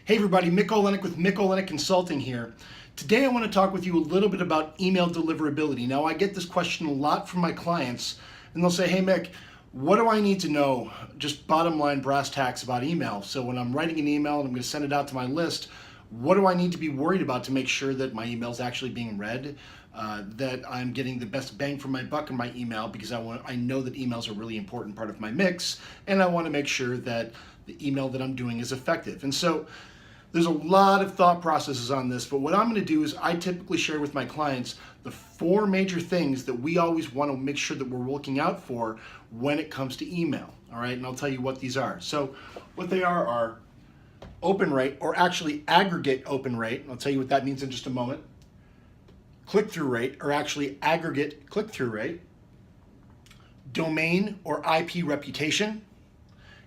Hey everybody, Mick Olenek with Mick Olenek Consulting here. Today I want to talk with you a little bit about email deliverability. Now I get this question a lot from my clients and they'll say, hey Mick, what do I need to know, just bottom line brass tacks about email? So when I'm writing an email and I'm going to send it out to my list, what do I need to be worried about to make sure that my email is actually being read, that I'm getting the best bang for my buck in my email, because I know that emails are a really important part of my mix, and I want to make sure that the email that I'm doing is effective. And so there's a lot of thought processes on this, but what I'm going to do is I typically share with my clients the 4 major things that we always want to make sure that we're looking out for when it comes to email. All right, and I'll tell you what these are. So what they are open rate, or actually aggregate open rate, and I'll tell you what that means in just a moment. Click-through rate, or actually aggregate click-through rate. Domain or IP reputation,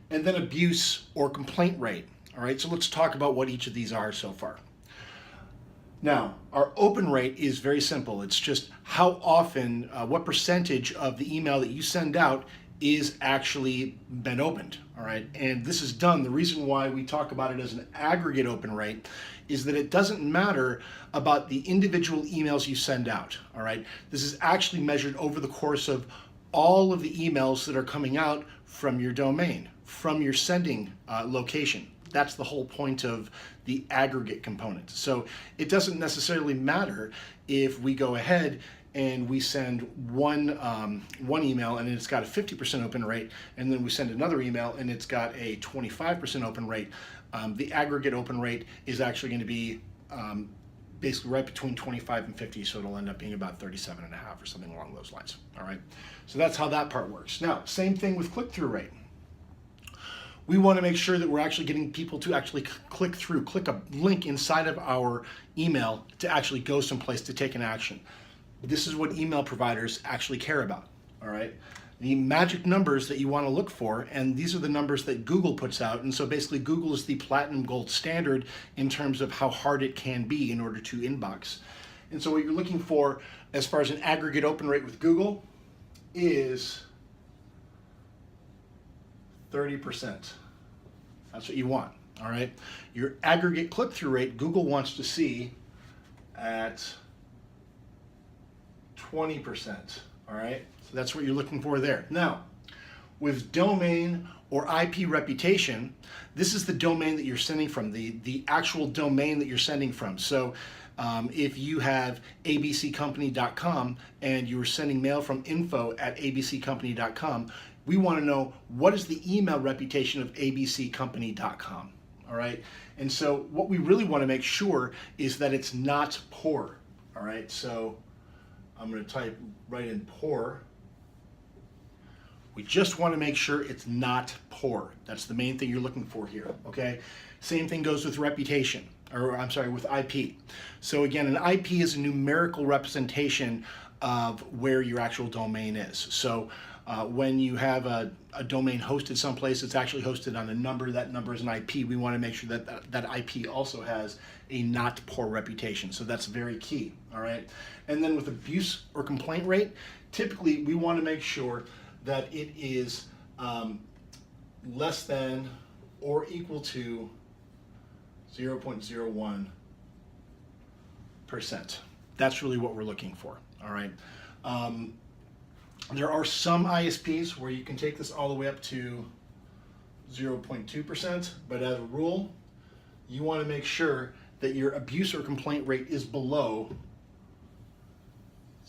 and then abuse or complaint rate. All right, so let's talk about what each of these are so far. Now, our open rate is very simple. It's just how often, what percentage of the email that you send out is actually been opened, all right? And this is done, the reason why we talk about it as an aggregate open rate is that it doesn't matter about the individual emails you send out, all right? This is actually measured over the course of all of the emails that are coming out from your domain, from your sending location. That's the whole point of the aggregate component. So it doesn't necessarily matter if we go ahead and we send one email and it's got a 50% open rate, and then we send another email and it's got a 25% open rate. The aggregate open rate is actually going to be basically right between 25 and 50, so it'll end up being about 37.5 or something along those lines. All right, so that's how that part works. Now, same thing with click-through rate. We want to make sure that we're actually getting people to actually click a link inside of our email to actually go someplace to take an action. This is what email providers actually care about, all right? The magic numbers that you want to look for, and these are the numbers that Google puts out, and so basically Google is the platinum gold standard in terms of how hard it can be in order to inbox. And so what you're looking for as far as an aggregate open rate with Google is 30%. That's what you want, all right? Your aggregate click-through rate, Google wants to see at 20%, all right? So that's what you're looking for there. Now, with domain or IP reputation, this is the domain that you're sending from, the actual domain that you're sending from. So if you have abccompany.com and you're sending mail from info@abccompany.com, we want to know what is the email reputation of abccompany.com, all right? And so what we really want to make sure is that it's not poor, all right? So I'm going to type right in poor. We just want to make sure it's not poor. That's the main thing you're looking for here, okay? Same thing goes with reputation, or I'm sorry, with IP. So again, an IP is a numerical representation of where your actual domain is. So when you have a domain hosted someplace, it's actually hosted on a number. That number is an IP. We want to make sure that that IP also has a not poor reputation. So that's very key, all right? And then with abuse or complaint rate, typically we want to make sure that it is less than or equal to 0.01%. That's really what we're looking for, all right? There are some ISPs where you can take this all the way up to 0.2%, but as a rule, you want to make sure that your abuse or complaint rate is below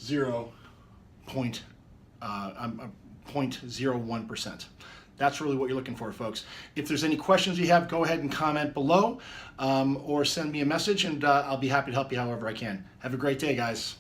0.01%. That's really what you're looking for, folks. If there's any questions you have, go ahead and comment below or send me a message, and I'll be happy to help you however I can. Have a great day, guys.